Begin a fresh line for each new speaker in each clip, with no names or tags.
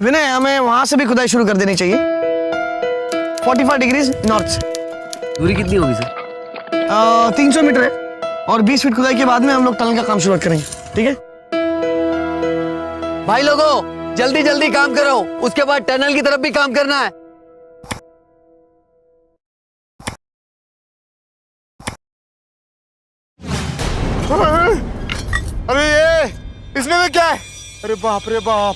विनय, हमें वहां से भी खुदाई शुरू कर देनी चाहिए। 45 डिग्री नॉर्थ से।
दूरी कितनी होगी सर?
300 मीटर है और 20 फीट खुदाई के बाद में हम लोग टनल का काम शुरू करेंगे। ठीक है
भाई लोगों, जल्दी जल्दी काम करो, उसके बाद टनल की तरफ भी काम करना है।
अरे ये इसमें में क्या है? अरे बाप रे बाप।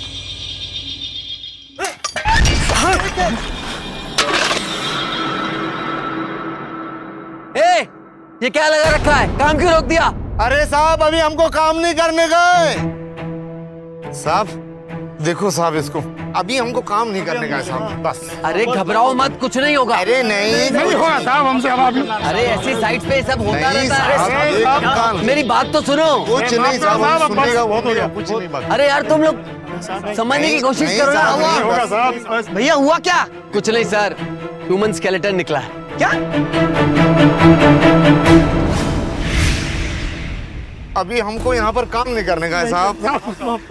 ए, ये क्या लगा रखा है? काम क्यों रोक दिया?
अरे साहब, अभी हमको काम नहीं करने गए। साहब देखो साहब, इसको अभी हमको काम नहीं करने का है साहब, बस।
अरे घबराओ मत, कुछ नहीं होगा।
अरे नहीं
होगा साहब हमसे अब अभी।
अरे ऐसी साइट पे सब होता
नहीं
रहता है।
साहब,
मेरी बात तो सुनो।
कुछ नहीं साहब, सुनने का बहुत हो गया, कुछ नहीं बात।
अरे यार तुम लोग समझने की कोशिश
नहीं
करो
साहब,
ना।
नहीं
होगा साहब।
भैया, हुआ क्या?
कुछ नहीं सर, ह्यूमन स्केलेटन निकला है।
क्या?
अभी हमको यहाँ पर काम नहीं करने का है साहब।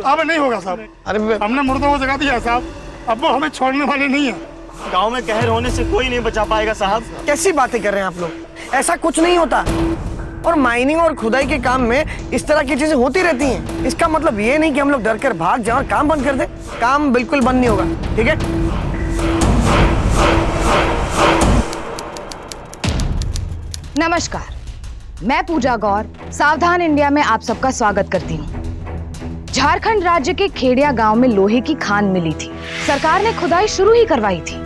अब नहीं होगा साहब,
अरे
हमने मुर्दों को जगा दिया है साहब, अब वो हमें छोड़ने वाले नहीं है।
गांव में कहर होने से कोई नहीं बचा पाएगा साहब।
कैसी बातें कर रहे हैं आप लोग? ऐसा कुछ नहीं होता। और माइनिंग और खुदाई के काम में इस तरह की चीजें होती रहती हैं। इसका मतलब ये नहीं कि हम लोग डर कर भाग जाएं और काम बंद कर दें। काम बिल्कुल बंद नहीं होगा, ठीक है?
नमस्कार, मैं पूजा गौर सावधान इंडिया में आप सबका स्वागत करती हूँ। झारखंड राज्य के खेड़िया गांव में लोहे की खान मिली थी। सरकार ने खुदाई शुरू ही करवाई थी,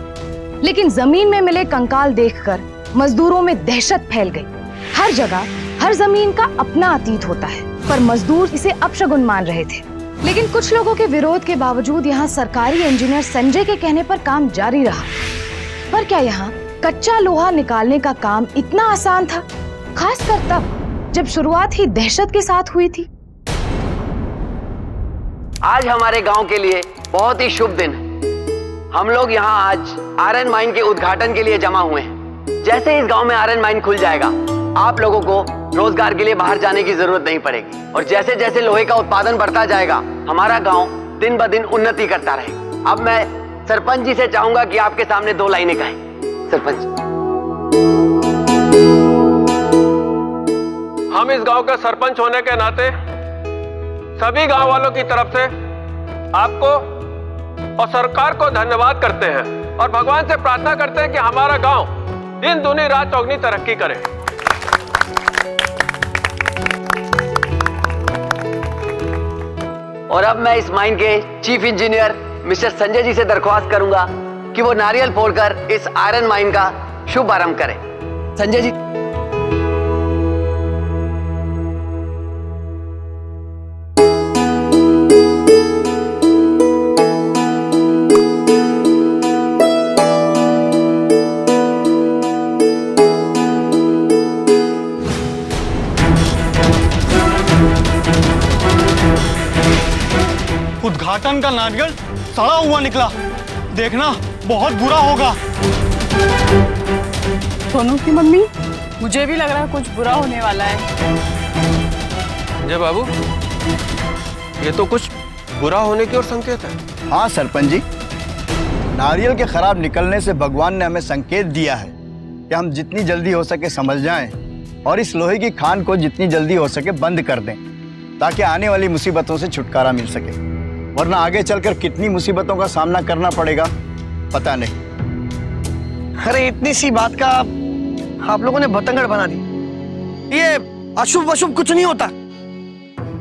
लेकिन जमीन में मिले कंकाल देखकर मजदूरों में दहशत फैल गई। हर जगह हर जमीन का अपना अतीत होता है, पर मजदूर इसे अपशगुन मान रहे थे। लेकिन कुछ लोगों के विरोध के बावजूद यहाँ सरकारी इंजीनियर संजय के कहने पर काम जारी रहा। पर क्या यहाँ कच्चा लोहा निकालने का काम इतना आसान था? खासकर तब जब शुरुआत ही दहशत के साथ हुई थी।
आज हमारे गांव के लिए बहुत ही शुभ दिन है। हम लोग यहाँ आज आयरन माइन के उद्घाटन के लिए जमा हुए हैं। जैसे इस गांव में आयरन माइन खुल जाएगा, आप लोगों को रोजगार के लिए बाहर जाने की जरूरत नहीं पड़ेगी। और जैसे जैसे लोहे का उत्पादन बढ़ता जाएगा, हमारा गांव दिन ब दिन उन्नति करता रहेगा। अब मैं सरपंच जी से चाहूंगा कि आपके सामने 2 लाइनें कहें। सरपंच,
हम इस गांव का सरपंच होने के नाते सभी गांव वालों की तरफ से आपको और सरकार को धन्यवाद करते हैं और भगवान से प्रार्थना करते हैं कि हमारा गांव दिन दूनी रात चौगनी तरक्की करे।
और अब मैं इस माइन के chief engineer mister Sanjay ji से दरख्वास्त करूंगा कि वो नारियल फोड़कर इस आयरन माइन का शुभारंभ करें। संजय जी।
उद्घाटन का नारियल सड़ा हुआ निकला, देखना बहुत बुरा होगा।
सोनू की मम्मी, मुझे भी लग रहा है कुछ बुरा होने वाला है।
जय बाबू, ये तो कुछ बुरा होने की ओर संकेत है।
हाँ सरपंच जी, नारियल के खराब निकलने से भगवान ने हमें संकेत दिया है कि हम जितनी जल्दी हो सके समझ जाएं और इस लोहे की खान को जितनी जल्दी हो सके बंद कर दें, ताकि आने वाली मुसीबतों से छुटकारा मिल सके। वरना आगे चलकर कितनी मुसीबतों का सामना करना पड़ेगा पता नहीं।
अरे इतनी सी बात का आप लोगों ने बतंगड़ बना दी। ये अशुभ अशुभ कुछ नहीं होता।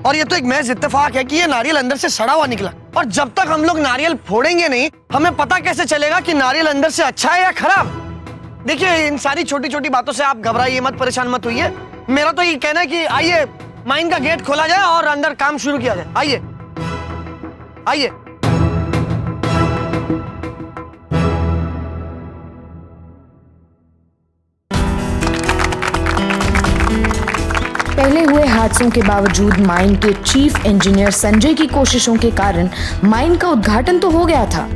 और ये तो एक महज इत्तेफाक है कि ये नारियल अंदर से सड़ा हुआ निकला। और जब तक हम लोग नारियल फोड़ेंगे नहीं, हमें पता कैसे चलेगा कि नारियल अंदर से अच्छा है या खराब? देखिए, इन सारी छोटी छोटी बातों से आप घबराइए मत, परेशान मत होइए। मेरा तो ये कहना है कि आइए माइन का गेट खोला जाए और अंदर काम शुरू किया जाए। आइए आइए।
पहले हुए हादसों के बावजूद माइन के चीफ इंजीनियर संजय की कोशिशों के कारण माइन का उद्घाटन तो हो गया था,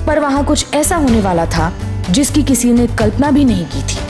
पर वहां कुछ ऐसा होने वाला था जिसकी किसी ने कल्पना भी नहीं की थी।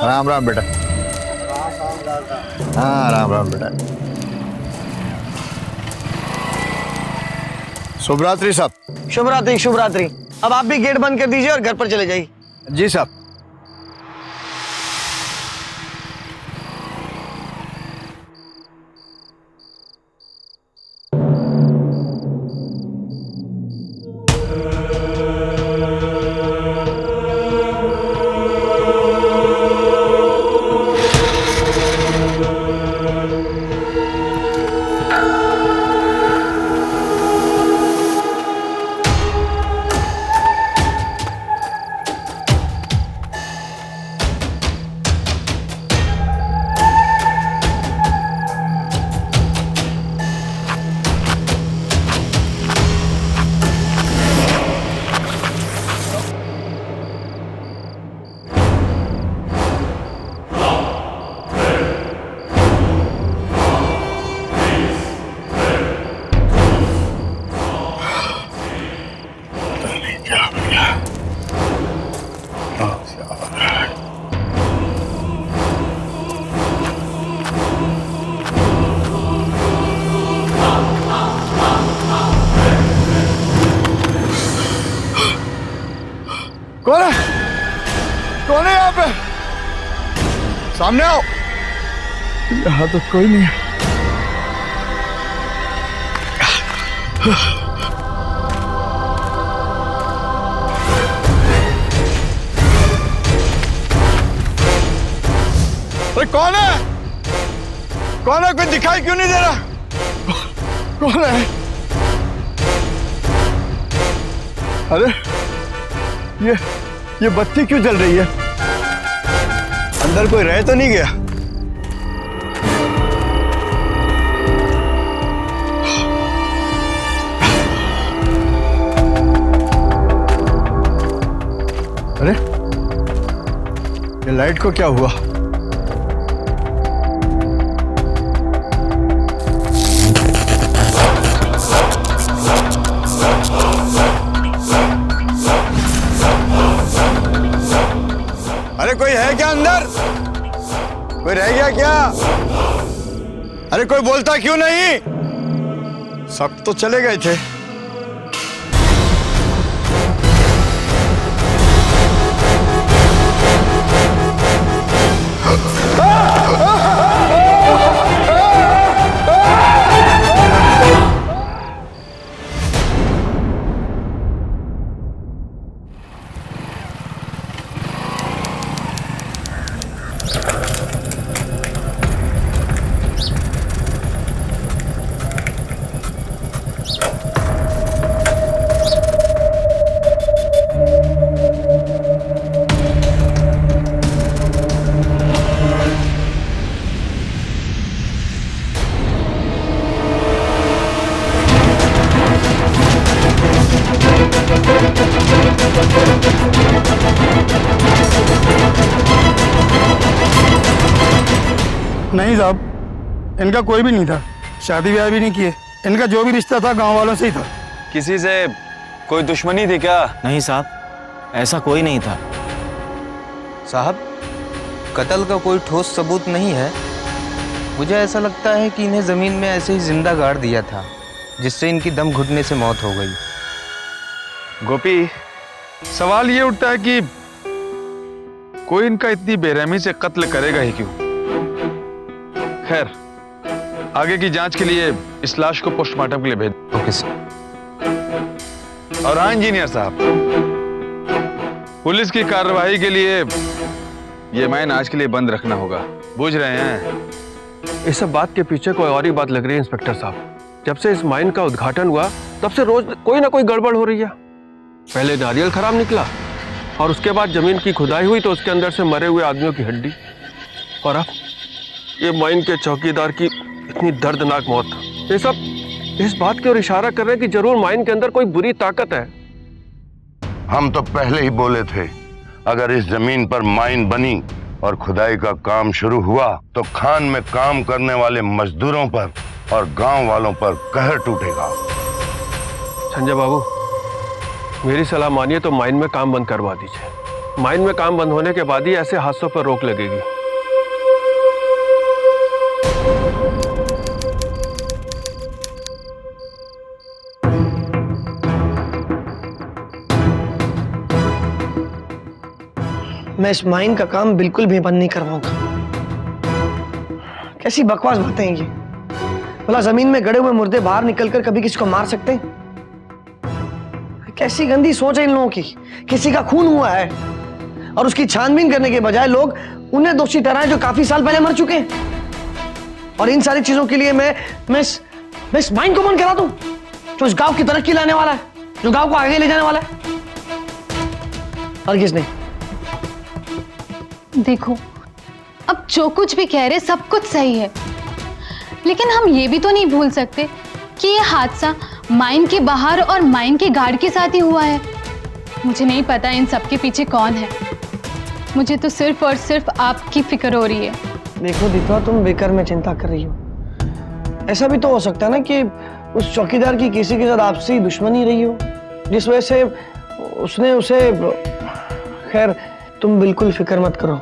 राम राम बेटा। हाँ राम राम बेटा। शुभ रात्रि साहब।
शुभ रात्रि शुभ रात्रि। अब आप भी गेट बंद कर दीजिए और घर पर चले जाइए।
जी साहब। कौन है? कौन है यहाँ पे? सामने आओ। यहाँ तो कोई नहीं है। अरे कौन है? कौन है? कोई दिखाई क्यों नहीं दे रहा? कौन है? अरे ये बत्ती क्यों जल रही है? अंदर कोई रह तो नहीं गया? अरे ये लाइट को क्या हुआ? अरे कोई है क्या अंदर? कोई रह गया क्या? अरे कोई बोलता क्यों नहीं? सब तो चले गए थे।
नहीं साहब, इनका कोई भी नहीं था। शादी ब्याह भी नहीं किए। इनका जो भी रिश्ता था गांव वालों से ही था।
किसी से कोई दुश्मनी थी क्या?
नहीं साहब, ऐसा कोई नहीं था।
साहब, कत्ल का कोई ठोस सबूत नहीं है। मुझे ऐसा लगता है कि इन्हें जमीन में ऐसे ही जिंदा गाड़ दिया था, जिससे इनकी दम घुटने से मौत हो गई।
गोपी, सवाल ये उठता है कि कोई इनका इतनी बेरहमी से कत्ल करेगा ही क्यों? खैर, आगे की जांच के लिए इस लाश को पोस्टमार्टम के लिए भेज।
Okay sir.
और हाँ इंजीनियर साहब, पुलिस की कार्रवाई के लिए ये माइन आज के लिए बंद रखना होगा। बुझ रहे हैं?
इस सब बात के पीछे कोई और ही बात लग रही है इंस्पेक्टर साहब। जब से इस माइन का उद्घाटन हुआ तब से रोज कोई ना कोई गड़बड़ हो रही है। पहले नारियल खराब निकला और उसके बाद जमीन की खुदाई हुई तो उसके अंदर से मरे हुए आदमियों की हड्डी, और अब ये माइन के चौकीदार की इतनी दर्दनाक मौत। ये सब इस बात की ओर इशारा कर रहे हैं कि जरूर माइन के अंदर कोई बुरी ताकत है।
हम तो पहले ही बोले थे, अगर इस जमीन पर माइन बनी और खुदाई का काम शुरू हुआ तो खान में काम करने वाले मजदूरों पर और गांव वालों पर कहर टूटेगा।
संजय बाबू, मेरी सलाह मानिए तो माइन में काम बंद करवा दीजिए। माइन में काम बंद होने के बाद ही ऐसे हादसों पर रोक लगेगी।
मैं इस माइन का काम बिल्कुल भी बंद नहीं करवाऊंगा। कैसी बकवास बातें हैं ये। भला जमीन में गड़े हुए मुर्दे बाहर निकलकर कभी किसी को मार सकते हैं? कैसी गंदी सोच है इन लोगों की। किसी का खून हुआ है और उसकी छानबीन करने के बजाय लोग उन्हें दोषी ठहराएं जो काफी साल पहले मर चुके हैं। और इन सारी चीजों के लिए मैं इस माइन को बंद करा दूं जो इस गांव की तरक्की लाने वाला है, जो गांव को आगे ले जाने वाला है? और किसने?
देखो, अब जो कुछ भी कह रहे सब कुछ सही है, लेकिन हम ये भी तो नहीं भूल सकते कि ये हादसा माइन के बाहर और माइन के गार्ड के साथ ही हुआ है। मुझे नहीं पता इन सब के पीछे कौन है। मुझे तो सिर्फ और सिर्फ आपकी फिक्र हो रही है।
देखो दीपा, तुम बेकार में चिंता कर रही हो। ऐसा भी तो हो सकता है ना कि उस चौकीदार की किसी के साथ आपसी दुश्मनी रही हो, जिस वजह से उसने उसे। खैर, तुम बिल्कुल फिक्र मत करो।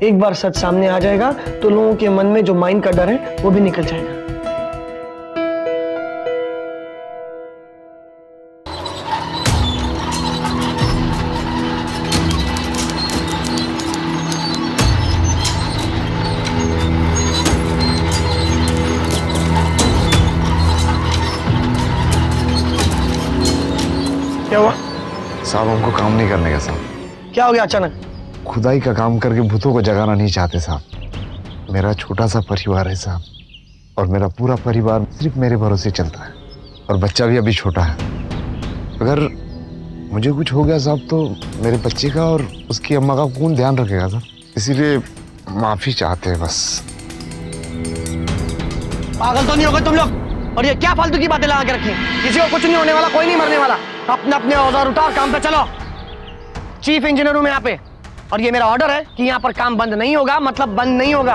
एक बार सच सामने आ जाएगा तो लोगों के मन में जो माइन का डर है वो भी निकल जाएगा। क्या हुआ?
साहब हमको काम नहीं करने का साहब।
क्या हो गया अचानक?
खुदाई का काम करके भूतों को जगाना नहीं चाहते साहब। मेरा छोटा सा परिवार है साहब, और मेरा पूरा परिवार सिर्फ मेरे भरोसे चलता है, और बच्चा भी अभी छोटा है। अगर मुझे कुछ हो गया साहब तो मेरे बच्चे का और उसकी अम्मा का कौन ध्यान रखेगा साहब? इसीलिए माफी चाहते हैं बस।
पागल तो नहीं होगा तुम लोग? और ये क्या फालतू की बातें लगा के रखी? किसी को कुछ नहीं होने वाला, कोई नहीं मरने वाला। अपने अपने औजार उठा और काम पे चलो। चीफ इंजीनियर हूं मैं यहाँ पे, और ये मेरा ऑर्डर है कि यहाँ पर काम बंद नहीं होगा, मतलब बंद नहीं होगा।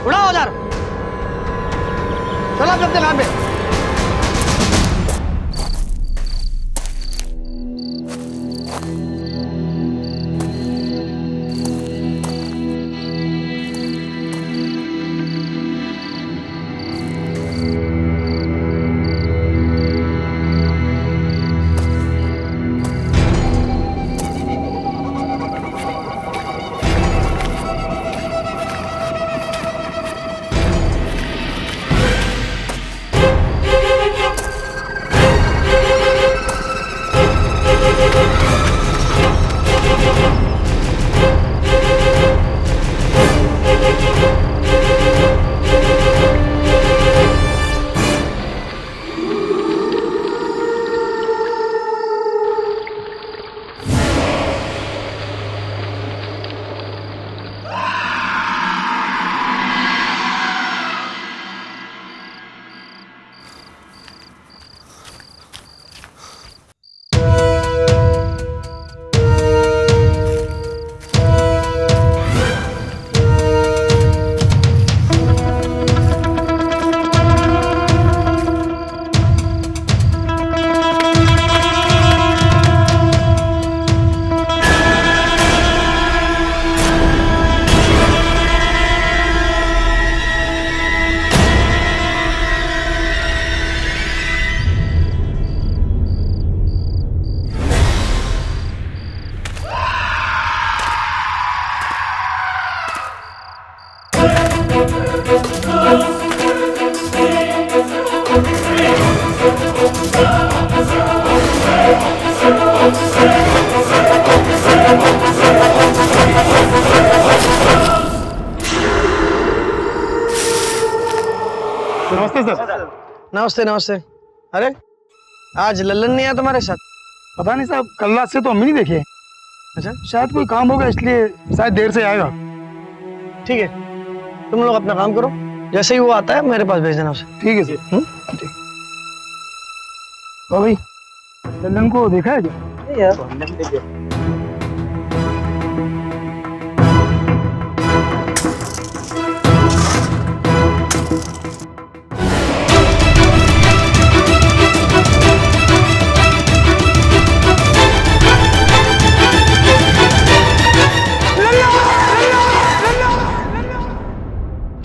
उड़ाओ औजार, चलो आप अपने काम पे।
नमस्ते सर।
नमस्ते नमस्ते। अरे आज लल्लन नहीं आया तुम्हारे साथ?
पता नहीं साहब, कल रात से तो हम ही नहीं देखे।
अच्छा,
शायद कोई काम होगा इसलिए शायद देर से आएगा।
ठीक है, तुम लोग अपना काम करो, जैसे ही वो आता है मेरे पास भेज देना उसे।
ठीक है सर। ठीक। तो भाई लल्लन को देखा है क्या?
यार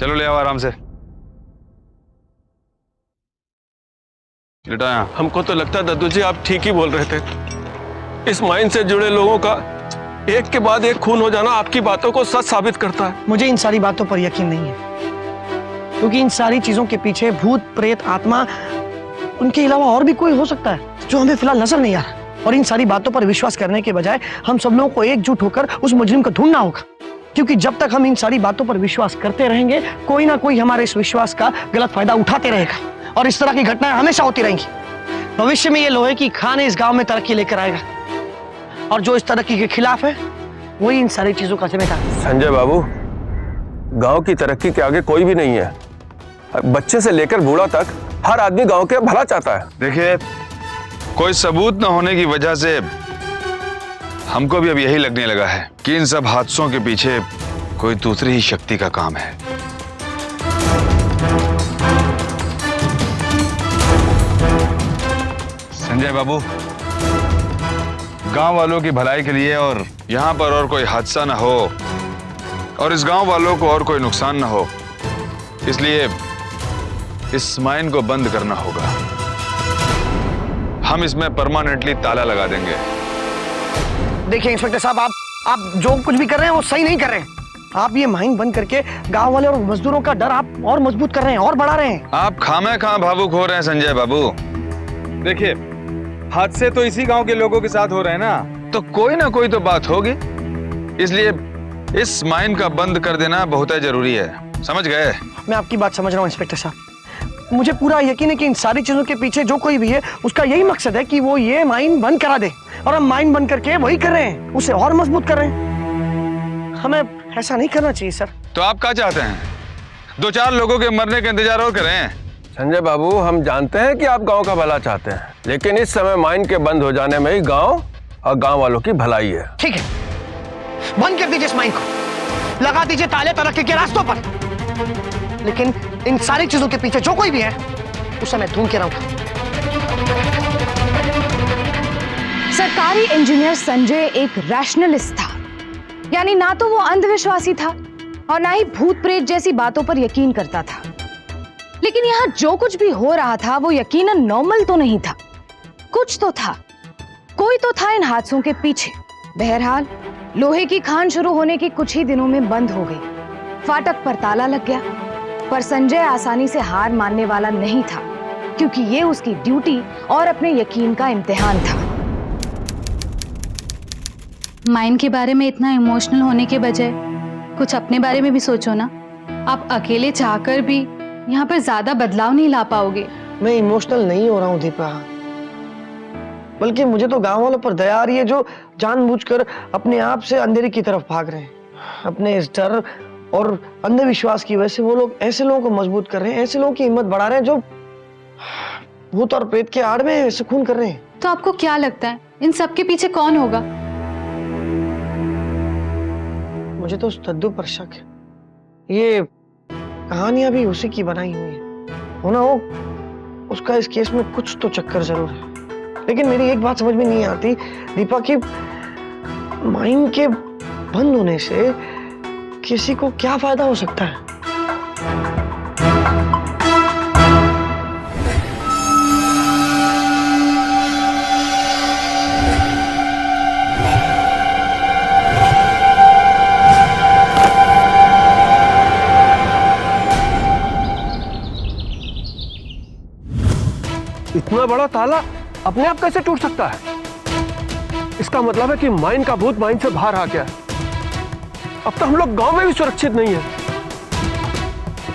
चलो ले आओ आराम से। लेटा यहाँ।
हमको तो लगता है दद्दू जी आप ठीक ही बोल रहे थे। इस माइन से जुड़े लोगों का एक के बाद एक खून हो जाना आपकी बातों को सच साबित करता है।
मुझे इन सारी बातों पर यकीन नहीं है, क्योंकि इन सारी चीजों के पीछे भूत प्रेत आत्मा उनके अलावा और भी कोई हो सकता है जो हमें फिलहाल नजर नहीं आ रहा। और इन सारी बातों पर विश्वास करने के बजाय हम सब लोगों को एकजुट होकर उस मुजरिम को ढूंढना होगा, क्योंकि जब तक हम इन सारी बातों पर विश्वास करते रहेंगे कोई ना कोई हमारे इस विश्वास का गलत फायदा उठाते रहेगा और इस तरह की घटनाएं हमेशा होती रहेंगी। भविष्य में ये लोहे की खान इस गांव में तरक्की लेकर आएगा और जो इस तरक्की के खिलाफ है वही इन सारी चीजों का जिम्मेदार है।
संजय बाबू, गांव की तरक्की के आगे कोई भी नहीं है। बच्चे से लेकर बूढ़ा तक हर आदमी गांव के भला चाहता है।
देखिए, कोई सबूत न होने की वजह से हमको भी अब यही लगने लगा है कि इन सब हादसों के पीछे कोई दूसरी ही शक्ति का काम है। संजय बाबू, गांव वालों की भलाई के लिए और यहां पर और कोई हादसा न हो और इस गांव वालों को और कोई नुकसान न हो, इसलिए इस माइन को बंद करना होगा। हम इसमें परमानेंटली ताला लगा देंगे।
देखिए इंस्पेक्टर साहब, आप जो कुछ भी कर रहे हैं वो सही नहीं कर रहे हैं। आप ये माइन बंद करके गांव वाले और मजदूरों का डर आप और मजबूत कर रहे हैं और बढ़ा रहे हैं।
आप खामे खां भावुक हो रहे हैं संजय बाबू। देखिए, हादसे तो इसी गांव के लोगों के साथ हो रहे हैं ना, तो कोई ना कोई तो बात होगी, इसलिए इस माइन का बंद कर देना बहुत जरूरी है। समझ गए?
मैं आपकी बात समझ रहा हूँ इंस्पेक्टर साहब। मुझे पूरा यकीन है कि इन सारी चीजों के पीछे जो कोई भी है उसका यही मकसद है कि वो ये माइन बंद करा दे, और हम माइन बंद करके वही कर रहे हैं, उसे और मजबूत कर रहे हैं। हमें ऐसा नहीं करना चाहिए सर।
तो आप क्या चाहते हैं? 2-4 लोगों के मरने का इंतजार और करें?
संजय बाबू, हम जानते हैं कि आप गांव का भला चाहते हैं, लेकिन इस समय माइन के बंद हो जाने में ही गांव और गांव वालों की भलाई है।
ठीक है, बंद कर दीजिए इस माइन को, लगा दीजिए ताले तरक्की के रास्तों पर, लेकिन इन सारी चीजों के पीछे जो कोई भी है उसे मैं ढूंढ के रहूंगा।
सरकारी इंजीनियर संजय एक रैशनलिस्ट था, यानी ना तो वो अंधविश्वासी था और ना ही भूत प्रेत जैसी बातों पर यकीन करता था। लेकिन यहाँ जो कुछ भी हो रहा था वो यकीनन नॉर्मल तो नहीं था, कुछ तो था, कोई तो था इन हादसों के पीछे। बहरहाल लोहे की खान शुरू होने के कुछ ही दिनों में बंद हो गई, फाटक पर ताला लग गया, पर संजय आसानी से हार मानने वाला नहीं था, क्योंकि ये उसकी ड्यूटी और अपने यकीन का इम्तिहान था।
माइन के बारे में इतना इमोशनल होने के बजाय कुछ अपने बारे में भी सोचो ना। आप अकेले चाहकर भी यहाँ पर ज्यादा बदलाव नहीं ला पाओगे। मैं
इमोशनल नहीं हो रहा हूँ दीपा, बल्कि मुझे तो गांव वालों पर दया आ रही है जो जानबूझकर अपने आप से अंधेरे की तरफ भाग रहे हैं। अपने इस डर और अंधविश्वास की वजह से वो लोग ऐसे लोगों को मजबूत कर रहे हैं, ऐसे लोगों की हिम्मत बढ़ा रहे हैं जो भूत और प्रेत के आड़ में सुकून कर रहे हैं।
तो आपको क्या लगता है इन सब के पीछे कौन होगा?
मुझे तो उस दद्दू पर शक है। ये कहानियां भी उसी की बनाई हुई है, होना हो उसका इस केस में कुछ तो चक्कर जरूर है। लेकिन मेरी एक बात समझ में नहीं आती दीपा, कि माइन के बंद होने से किसी को क्या फायदा हो सकता है?
इतना बड़ा ताला अपने आप कैसे टूट सकता है? इसका मतलब है कि माइन का भूत माइन से बाहर आ गया है। अब तो हम लोग गांव में भी सुरक्षित नहीं है।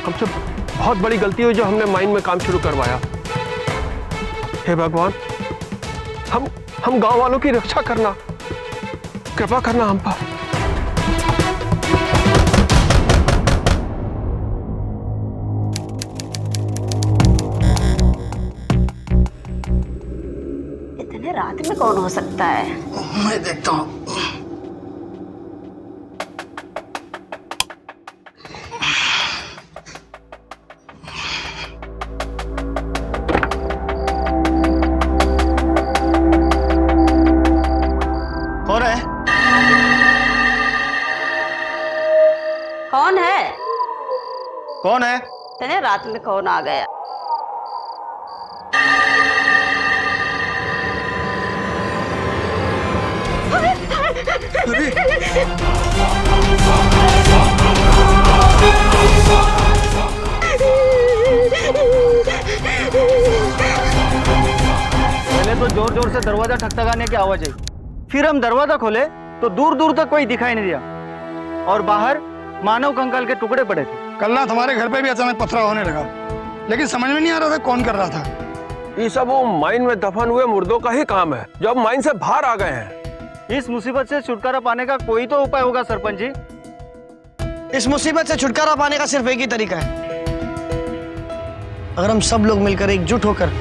हमसे बहुत बड़ी गलती हुई जो हमने माइन में काम शुरू करवाया। हे भगवान, हम गांव वालों की रक्षा करना, कृपा करना हम पर।
इतने रात में कौन हो सकता है?
मैं देखता हूँ।
कौन है?
तेरे रात में कौन आ गया?
पहले तो जोर जोर से दरवाजा ठकठकाने की आवाज आई, फिर हम दरवाजा खोले तो दूर दूर तक कोई दिखाई नहीं दिया और बाहर मानव कंकाल के टुकड़े पड़े थे।
कल रात हमारे घर पे भी अचानक पथराव होने लगा, लेकिन समझ में नहीं आ रहा था कौन कर रहा था।
ये सब वो माइन में दफन हुए मुर्दों का ही काम है जो अब माइन से बाहर आ गए हैं।
इस मुसीबत से छुटकारा पाने का कोई तो उपाय होगा सरपंच जी।
इस मुसीबत से छुटकारा पाने का सिर्फ एक ही तरीका है। अगर हम सब लोग मिलकर एकजुट होकर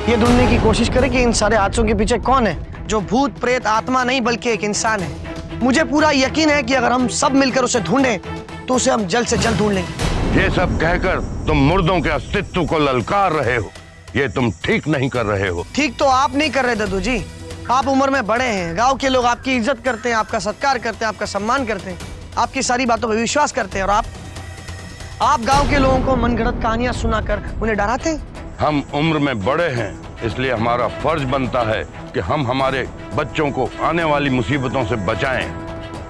ये ढूंढने की कोशिश करें कि इन सारे हादसों के पीछे कौन है, जो भूत प्रेत आत्मा नहीं बल्कि एक इंसान है। मुझे पूरा यकीन है कि अगर हम सब मिलकर उसे ढूंढें तो उसे हम जल्द से जल्द ढूंढ लेंगे।
ये सब कहकर तुम मुर्दों के अस्तित्व को ललकार रहे हो, ये तुम ठीक नहीं कर रहे हो।
ठीक तो आप नहीं कर रहे दादू जी, आप उम्र में बड़े हैं, गांव के लोग आपकी इज्जत करते हैं, आपका सत्कार करते हैं, आपका सम्मान करते हैं, आपकी सारी बातों पर विश्वास करते हैं और आप गांव के लोगों को मनगढ़ंत कहानियां सुनाकर उन्हें डराते हैं।
हम उम्र में बड़े हैं, इसलिए हमारा फर्ज बनता है कि हम हमारे बच्चों को आने वाली मुसीबतों से बचाएं।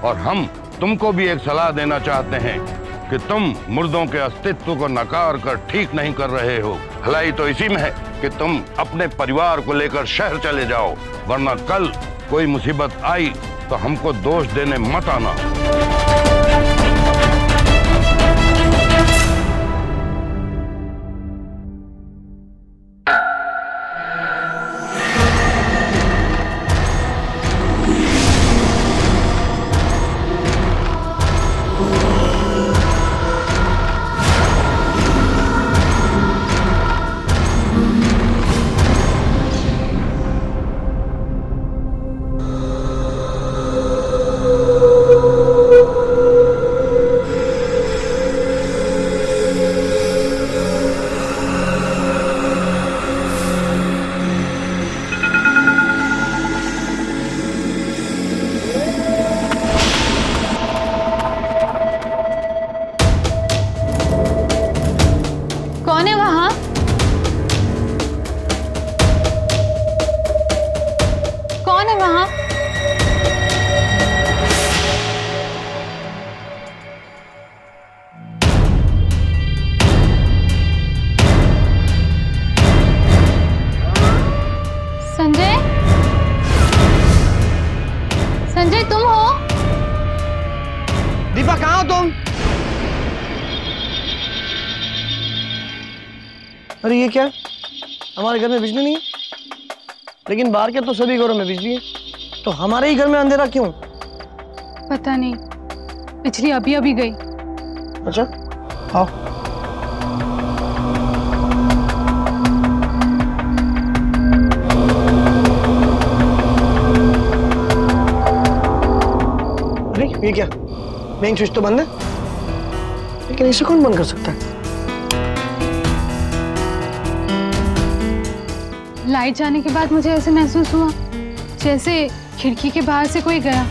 और हम तुमको भी एक सलाह देना चाहते हैं कि तुम मुर्दों के अस्तित्व को नकार कर ठीक नहीं कर रहे हो। भलाई तो इसी में है कि तुम अपने परिवार को लेकर शहर चले जाओ, वरना कल कोई मुसीबत आई तो हमको दोष देने मत आना।
कौन है वहां? कौन है वहां? संजय? संजय तुम हो?
दीपा कहाँ हो तुम? अरे ये क्या, हमारे घर में बिजली नहीं है, लेकिन बाहर के तो सभी घरों में बिजली है, तो हमारे ही घर में अंधेरा क्यों?
पता नहीं, बिजली अभी अभी गई।
अच्छा, आओ। अरे ये क्या, मेन स्विच तो बंद है, लेकिन इसे कौन बंद कर सकता है?
लाइट जाने के बाद मुझे ऐसे महसूस हुआ जैसे खिड़की के बाहर से कोई गया,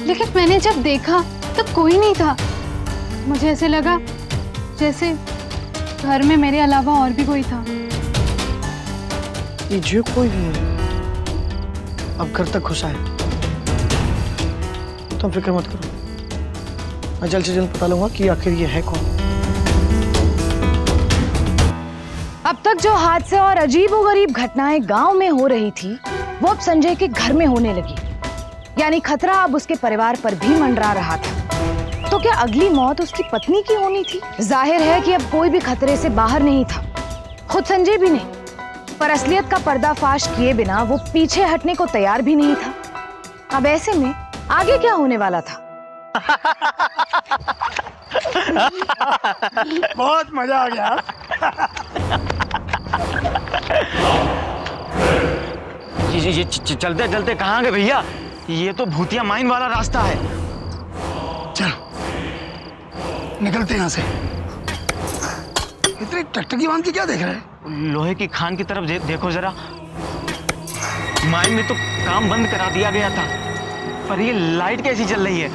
लेकिन मैंने जब देखा तब कोई नहीं था। मुझे ऐसे लगा जैसे घर में मेरे अलावा और भी कोई था।
ये जो कोई भी है अब घर तक घुसा है, तुम फिक्र मत करो, मैं जल्द से जल्द पता लूंगा कि आखिर ये है कौन।
अब तक जो हादसे और अजीबोगरीब घटनाएं गांव में हो रही थी वो अब संजय के घर में होने लगी, यानी खतरा अब उसके परिवार पर भी मंडरा रहा था। तो क्या अगली मौत उसकी पत्नी की होनी थी? जाहिर है कि अब कोई भी खतरे से बाहर नहीं था, खुद संजय भी नहीं, पर असलियत का पर्दाफाश किए बिना वो पीछे हटने को तैयार भी नहीं था। अब ऐसे में आगे क्या होने वाला था?
बहुत मजा आ गया।
ये चलते चलते कहाँ गए भैया? ये तो भूतिया माइन वाला रास्ता है।
चल निकलते यहाँ से। इतनी टकटकी बांध के क्या देख रहे हैं?
लोहे की खान की तरफ देखो जरा। माइन में तो काम बंद करा दिया गया था, पर ये लाइट कैसी चल रही है?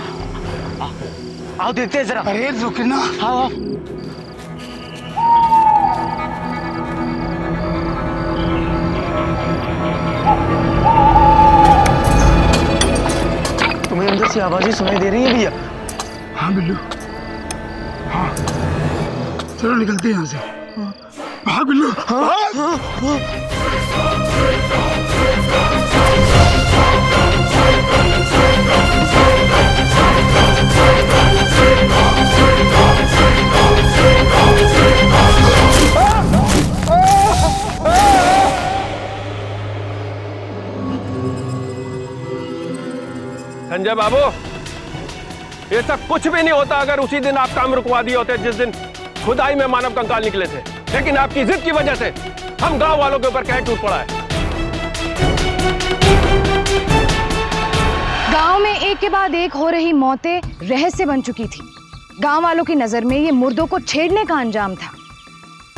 आओ देखते हैं जरा।
अरे रुकना।
हाँ
तुम्हें अंदर से आवाजें सुनाई दे रही है भैया?
हाँ बिल्लू, हाँ चलो निकलते हैं यहाँ से। हाँ बिल्लू, हाँ।
संजय बाबू, ये सब कुछ भी नहीं होता अगर उसी दिन आप काम रुकवा दिए होते जिस दिन खुदाई में मानव कंकाल निकले थे। लेकिन आपकी जिद की वजह से हम गांव वालों के ऊपर कहर टूट पड़ा है।
गांव में एक के बाद एक हो रही मौतें रहस्य बन चुकी थी। गांव वालों की नजर में ये मुर्दों को छेड़ने का अंजाम था।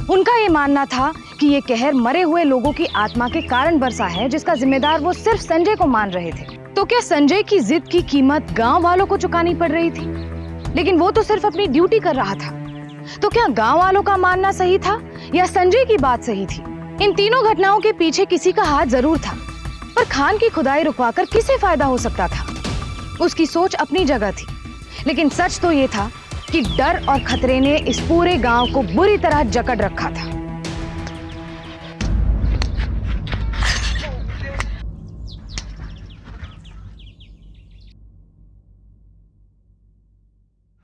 उनका ये मानना था कि ये कहर मरे हुए लोगों की आत्मा के कारण बरसा है, जिसका जिम्मेदार वो सिर्फ संजय को मान रहे थे। तो क्या संजय की जिद की कीमत गांव वालों को चुकानी पड़ रही थी? लेकिन वो तो सिर्फ अपनी ड्यूटी कर रहा था। तो क्या गांव वालों का मानना सही था या संजय की बात सही थी? इन तीनों घटनाओं के पीछे किसी का हाथ जरूर था, पर खान की खुदाई रुकवाकर किसे फायदा हो सकता था? उसकी सोच अपनी जगह थी, लेकिन सच तो ये था कि डर और खतरे ने इस पूरे गांव को बुरी तरह जकड़ रखा था।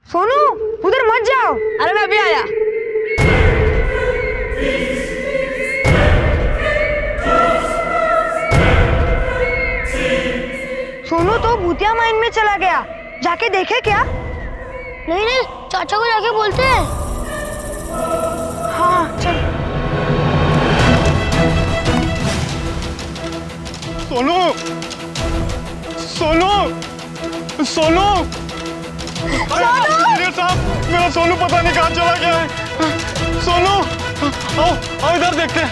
सोनू, उधर मत जाओ। अरे मैं अभी आया। सोनू तो भूतिया माइन में चला गया, जाके देखे क्या? नहीं नहीं, चाचा को जाके बोलते हैं। हाँ चल।
सोनू, सोनू, सोनू, इंजीनियर साहब, मेरा सोनू पता नहीं कहाँ चला गया है। सोनू, आओ आओ इधर देखते हैं।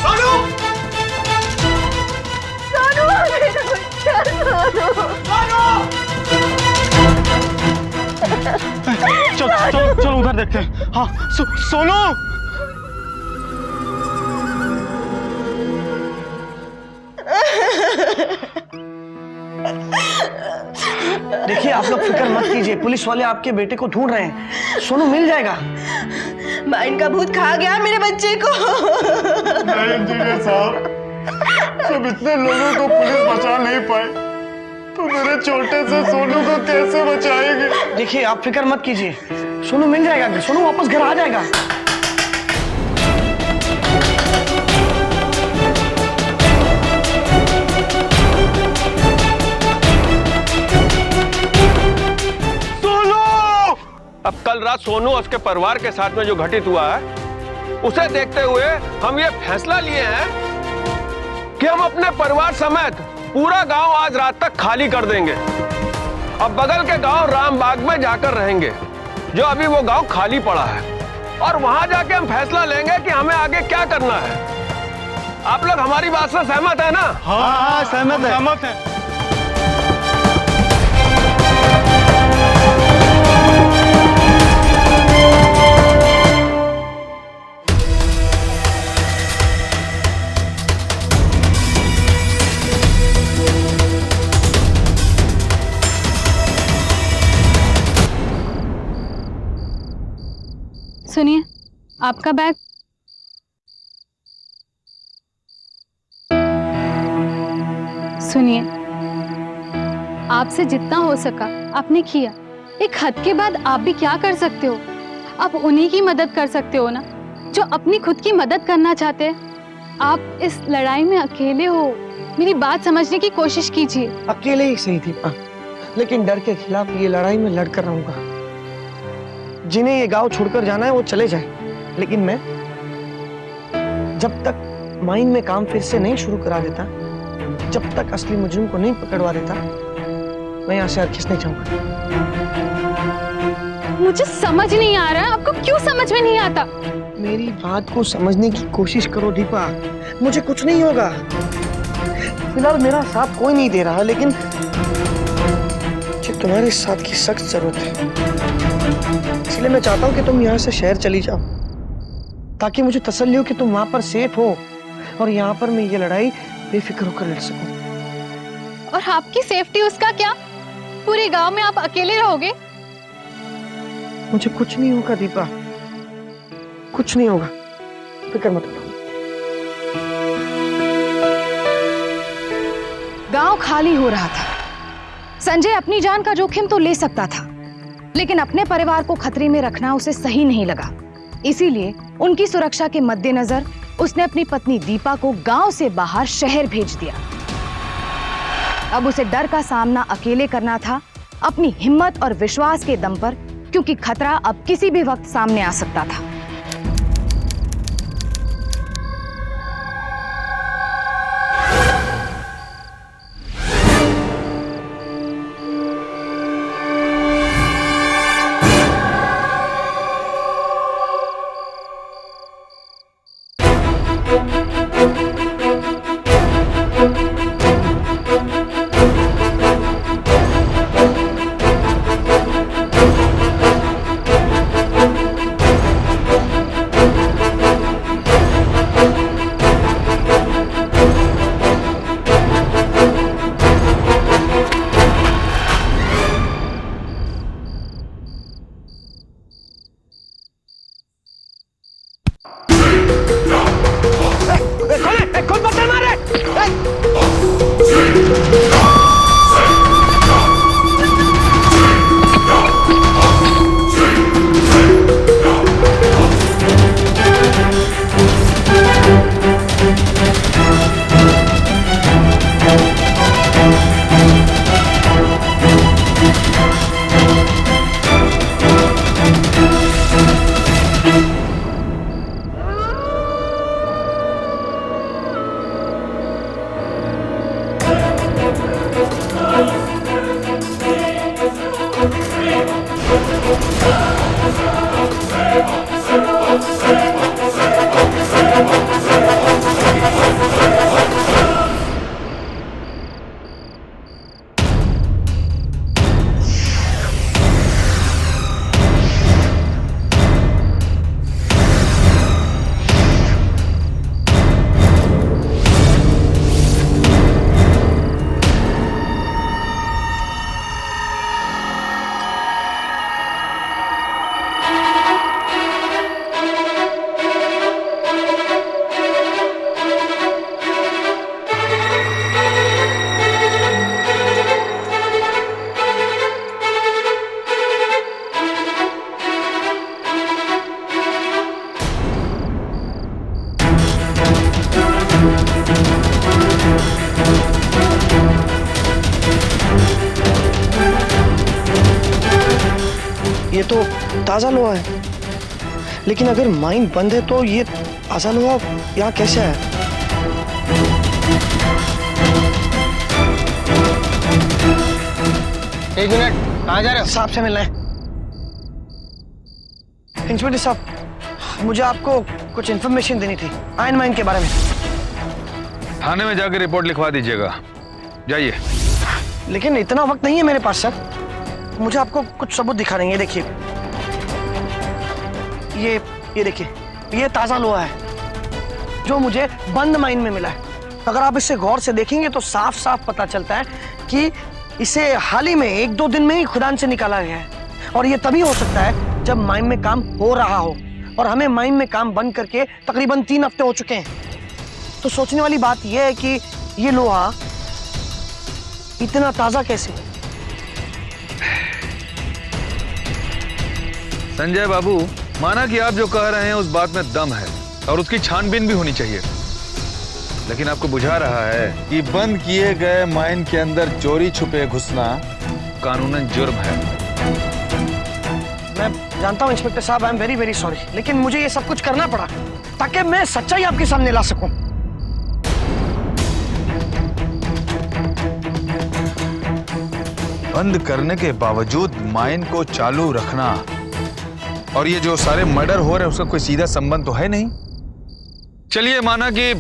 सोनू, सोनू, चलो चलो चलो उधर देखते हैं। हाँ सोनू।
देखिए आप लोग फिक्र मत कीजिए, पुलिस वाले आपके बेटे को ढूंढ रहे हैं। सोनू मिल जाएगा।
माइन का भूत खा गया मेरे बच्चे को।
नहीं इंजीनियर साहब, जब इतने लोगों को पुलिस बचा नहीं पाए तो मेरे छोटे से सोनू को कैसे बचाएंगे?
देखिए आप फिक्र मत कीजिए, सोनू मिल जाएगा। सोनू वापस घर आ जाएगा।
अब कल रात सोनू और उसके परिवार के साथ में जो घटित हुआ है, उसे देखते हुए हम ये फैसला लिए हैं कि हम अपने परिवार समेत पूरा गांव आज रात तक खाली कर देंगे। अब बगल के गांव रामबाग में जाकर रहेंगे, जो अभी वो गांव खाली पड़ा है, और वहां जाके हम फैसला लेंगे कि हमें आगे क्या करना है। आप लोग हमारी बात से सहमत है ना?
हाँ सहमत है।
सुनिए, आपका बैग। सुनिए, आपसे जितना हो सका आपने किया। एक हद के बाद आप भी क्या कर सकते हो? आप उन्हीं की मदद कर सकते हो ना, जो अपनी खुद की मदद करना चाहते हैं। आप इस लड़ाई में अकेले हो, मेरी बात समझने की कोशिश कीजिए।
अकेले ही सही थी, लेकिन डर के खिलाफ ये लड़ाई में लड़कर रहूंगा। जिन्हें ये गांव छोड़कर जाना है वो चले जाए, लेकिन मैं जब तक माइन में काम फिर से नहीं शुरू करा देता, जब तक असली मुजरिम को नहीं पकड़वा देता, मैं यहाँ से हरगिज़ नहीं जाऊंगा।
मुझे समझ नहीं आ रहा, आपको क्यों समझ में नहीं आता?
मेरी बात को समझने की कोशिश करो दीपा, मुझे कुछ नहीं होगा। फिलहाल मेरा साथ कोई नहीं दे रहा, लेकिन मुझे तुम्हारे साथ की सख्त जरूरत है। इसलिए मैं चाहता हूँ कि तुम यहाँ से शहर चली जाओ, ताकि मुझे तसल्ली हो कि तुम वहां पर सेफ हो और यहाँ पर मैं ये लड़ाई बेफिक्र होकर लड़ सकूं।
और आपकी सेफ्टी उसका क्या? पूरे गांव में आप अकेले रहोगे?
मुझे कुछ नहीं होगा दीपा, कुछ नहीं होगा, फिक्र मत करो।
गांव खाली हो रहा था। संजय अपनी जान का जोखिम तो ले सकता था, लेकिन अपने परिवार को खतरे में रखना उसे सही नहीं लगा। इसीलिए उनकी सुरक्षा के मद्देनजर उसने अपनी पत्नी दीपा को गांव से बाहर शहर भेज दिया। अब उसे डर का सामना अकेले करना था, अपनी हिम्मत और विश्वास के दम पर, क्योंकि खतरा अब किसी भी वक्त सामने आ सकता था।
ये तो ताजा लोहा है, लेकिन अगर माइन बंद है तो ये ताजा लोहा यहाँ कैसे है?
एक मिनट, कहाँ जा रहे हो?
साहब से मिलना है। इंस्पेक्टर साहब, मुझे आपको कुछ इन्फॉर्मेशन देनी थी आयरन माइन के बारे में।
थाने में जाकर रिपोर्ट लिखवा दीजिएगा, जाइए।
लेकिन इतना वक्त नहीं है मेरे पास सर, मुझे आपको कुछ सबूत दिखा रहे हैं। ये देखिए, ये देखिए, ये ताजा लोहा है जो मुझे बंद माइन में मिला है। अगर आप इसे गौर से देखेंगे तो साफ साफ पता चलता है कि इसे हाल ही में 1-2 दिन में ही खुदान से निकाला गया है, और ये तभी हो सकता है जब माइन में काम हो रहा हो, और हमें माइन में काम बंद करके तकरीबन 3 हफ्ते हो चुके हैं। तो सोचने वाली बात यह है कि ये लोहा इतना ताजा कैसे?
संजय बाबू, माना कि आप जो कह रहे हैं उस बात में दम है और उसकी छानबीन भी होनी चाहिए, लेकिन आपको बुझा रहा है कि बंद किए गए माइन के अंदर चोरी छुपे घुसना कानूनन जुर्म है।
मैं जानता हूं इंस्पेक्टर साहब, I am very very sorry, लेकिन मुझे ये सब कुछ करना पड़ा ताकि मैं सच्चाई आपके सामने ला सकूं।
बंद करने के बावजूद माइन को चालू रखना और ये जो सारे मर्डर हो रहे हैं उसका कोई सीधा संबंध तो है नहीं। चलिए माना कि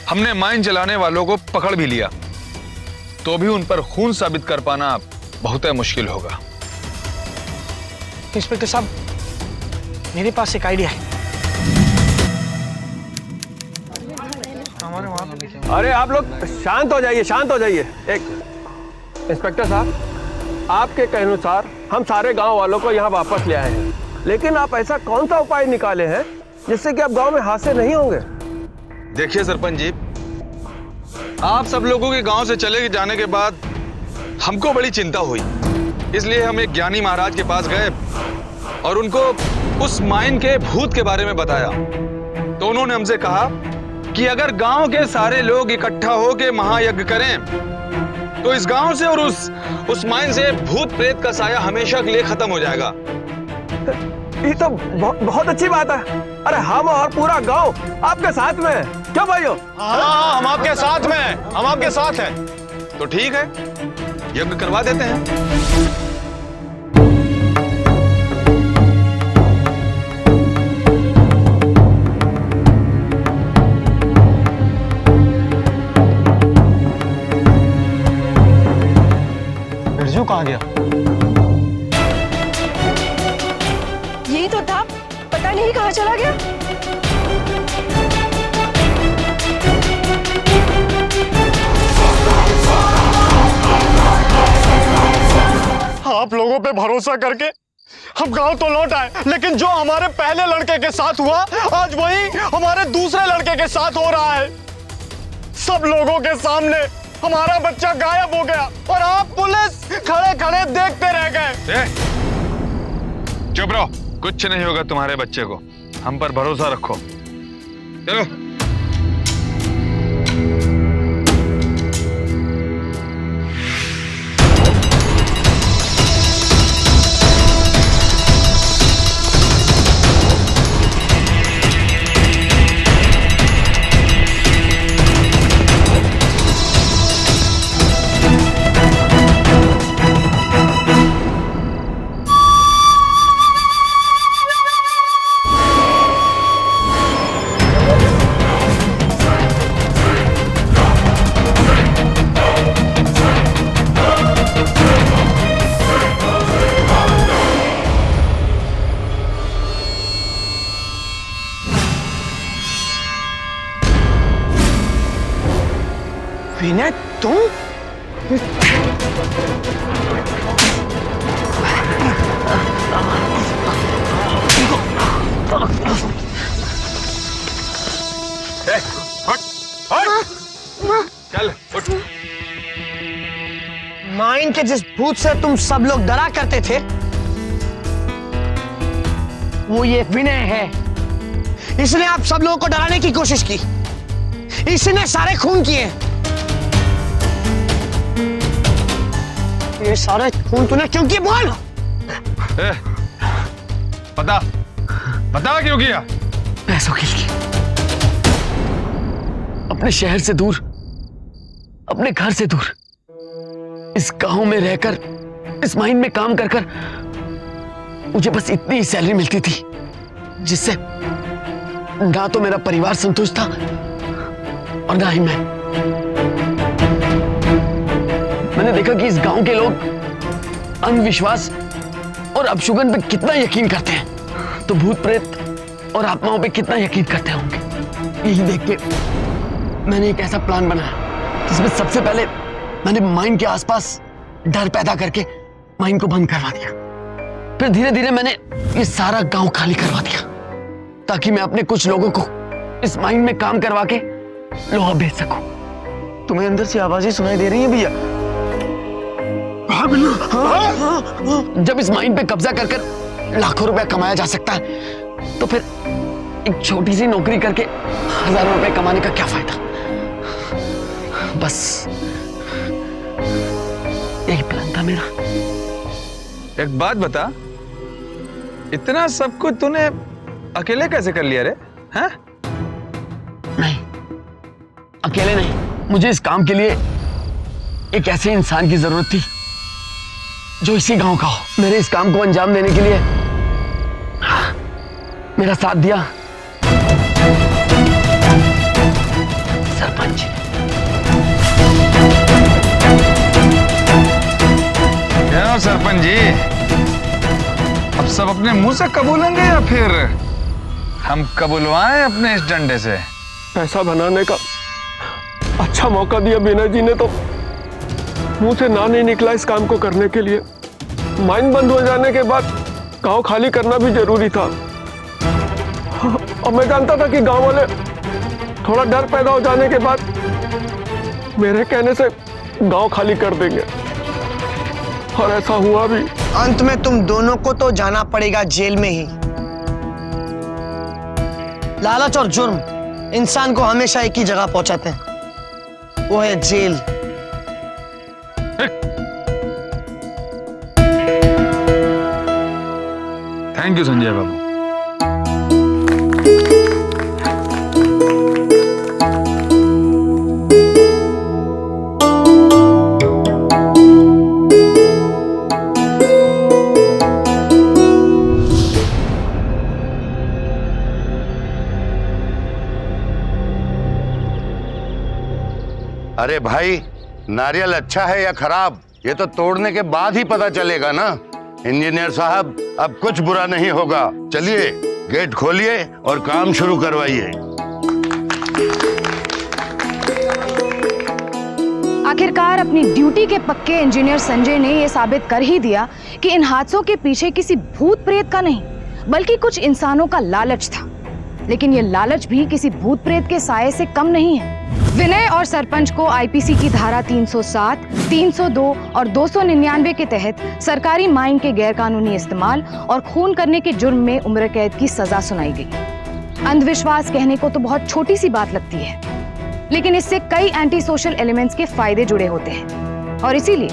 हमने माइन चलाने वालों को पकड़ भी लिया, तो भी उन पर खून साबित कर पाना बहुत मुश्किल होगा।
इंस्पेक्टर साहब, मेरे पास एक आइडिया है।
अरे आप लोग शांत हो जाइए, शांत हो जाइए। एक इंस्पेक्टर साहब, आपके कहने अनुसार हम सारे गांव वालों को यहाँ वापस ले आए हैं, लेकिन आप ऐसा कौन सा उपाय निकाले हैं जिससे कि अब गांव में हादसे नहीं होंगे?
देखिए सरपंच जी, आप सब लोगों के गांव से चले जाने के बाद हमको बड़ी चिंता हुई, इसलिए हम एक ज्ञानी महाराज के पास गए और उनको उस माइन के भूत के बारे में बताया। तो उन्होंने हमसे कहा कि अगर गांव के सारे लोग इकट्ठा होकर महायज्ञ करें तो इस गांव से और उस माइन से भूत प्रेत का साया हमेशा के लिए खत्म हो जाएगा।
ये तो बहुत अच्छी बात है। अरे हम और पूरा गांव आपके साथ में है, क्या भाइयों?
हाँ, हम आपके साथ में हैं, हम आपके साथ हैं। तो ठीक है, यज्ञ करवा देते हैं।
बिरजू कहाँ गया?
यही तो था, पता नहीं कहाँ चला गया।
आप लोगों पे भरोसा करके हम गांव तो लौट आए, लेकिन जो हमारे पहले लड़के के साथ हुआ आज वही हमारे दूसरे लड़के के साथ हो रहा है। सब लोगों के सामने हमारा बच्चा गायब हो गया और आप पुलिस खड़े खड़े देखते रह गए।
चुप रहो, कुछ नहीं होगा तुम्हारे बच्चे को, हम पर भरोसा रखो। चलो।
विनय, तुम?
चल उठ।
माइन के जिस भूत से तुम सब लोग डरा करते थे वो ये विनय है। इसने आप सब लोगों को डराने की कोशिश की, इसने सारे खून किए। ये सारे खून तूने क्यों किए? बोल।
बता क्यों किया?
पैसों के लिए, अपने शहर से दूर, अपने घर से दूर, इस गांव में रहकर, इस माइन में काम कर कर मुझे बस इतनी ही सैलरी मिलती थी जिससे ना तो मेरा परिवार संतुष्ट था और ना ही मैंने देखा कि इस गांव के लोग अंधविश्वास और अपशुगन पे कितना यकीन करते हैं, तो भूत प्रेत और आत्माओं पे कितना यकीन करते होंगे। यही देख के मैंने एक ऐसा प्लान बनाया जिसमें सबसे पहले मैंने माइन के आसपास डर पैदा करके माइन को बंद करवा दिया। फिर धीरे धीरे मैंने ये सारा गांव खाली करवा दिया ताकि मैं अपने कुछ लोगों को इस माइन में काम करवा के लोहा बेच सकूं। तुम्हें अंदर से आवाजें सुनाई दे रही हैं भैया? हाँ बिल्लू। हाँ। जब इस माइन पे कब्जा कर कर लाखों रुपया कमाया जा सकता है तो फिर एक छोटी सी नौकरी करके हजारों रुपए कमाने का क्या फायदा? बस यही प्लान था मेरा।
एक बात बता, इतना सब कुछ तूने अकेले कैसे कर लिया रे? हाँ?
नहीं, अकेले नहीं, मुझे इस काम के लिए एक ऐसे इंसान की जरूरत थी जो इसी गांव का हो। मेरे इस काम को अंजाम देने के लिए मेरा साथ दिया सरपंच।
क्या सरपंच जी, अब सब अपने मुंह से कबूलेंगे या फिर हम कबूलवाएं अपने इस डंडे से?
पैसा बनाने का अच्छा मौका दिया विनय जी ने तो मुंह से ना नहीं निकला इस काम को करने के लिए। माइन बंद हो जाने के बाद गांव खाली करना भी जरूरी था और मैं जानता था कि गांव वाले थोड़ा डर पैदा हो जाने के बाद मेरे कहने से गांव खाली कर देंगे और ऐसा हुआ भी।
अंत में तुम दोनों को तो जाना पड़ेगा जेल में ही। लालच और जुर्म इंसान को हमेशा एक ही जगह पहुंचाते हैं, वो है जेल।
थैंक यू संजय बाबू।
अरे भाई, नारियल अच्छा है या खराब ये तो तोड़ने के बाद ही पता चलेगा ना। इंजीनियर साहब, अब कुछ बुरा नहीं होगा। चलिए गेट खोलिए और काम शुरू करवाइए।
आखिरकार अपनी ड्यूटी के पक्के इंजीनियर संजय ने यह साबित कर ही दिया कि इन हादसों के पीछे किसी भूत प्रेत का नहीं बल्कि कुछ इंसानों का लालच था। लेकिन यह लालच भी किसी भूत प्रेत के साये से कम नहीं है। विनय और सरपंच को आईपीसी की धारा 307, 302 और 299 के तहत सरकारी माइन के गैरकानूनी इस्तेमाल और खून करने के जुर्म में उम्र कैद की सजा सुनाई गई। अंधविश्वास कहने को तो बहुत छोटी सी बात लगती है, लेकिन इससे कई एंटी सोशल एलिमेंट्स के फायदे जुड़े होते हैं और इसीलिए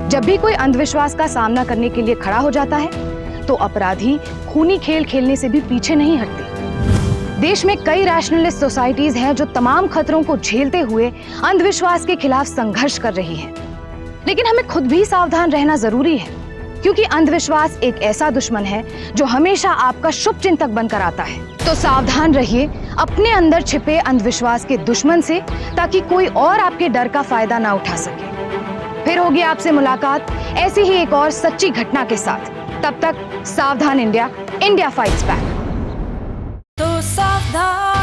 जब भी कोई अंधविश्वास का सामना करने के लिए खड़ा हो जाता है तो अपराधी खूनी खेल खेलने से भी पीछे नहीं हटते। देश में कई रैशनलिस्ट सोसाइटीज हैं जो तमाम खतरों को झेलते हुए अंधविश्वास के खिलाफ संघर्ष कर रही हैं। लेकिन हमें खुद भी सावधान रहना जरूरी है, क्योंकि अंधविश्वास एक ऐसा दुश्मन है जो हमेशा आपका शुभ चिंतक बनकर आता है। तो सावधान रहिए अपने अंदर छिपे अंधविश्वास के दुश्मन से, ताकि कोई और आपके डर का फायदा ना उठा सके। फिर होगी आपसे मुलाकात ऐसी ही एक और सच्ची घटना के साथ। तब तक सावधान इंडिया, इंडिया फाइट्स बैक।
तो सावधान।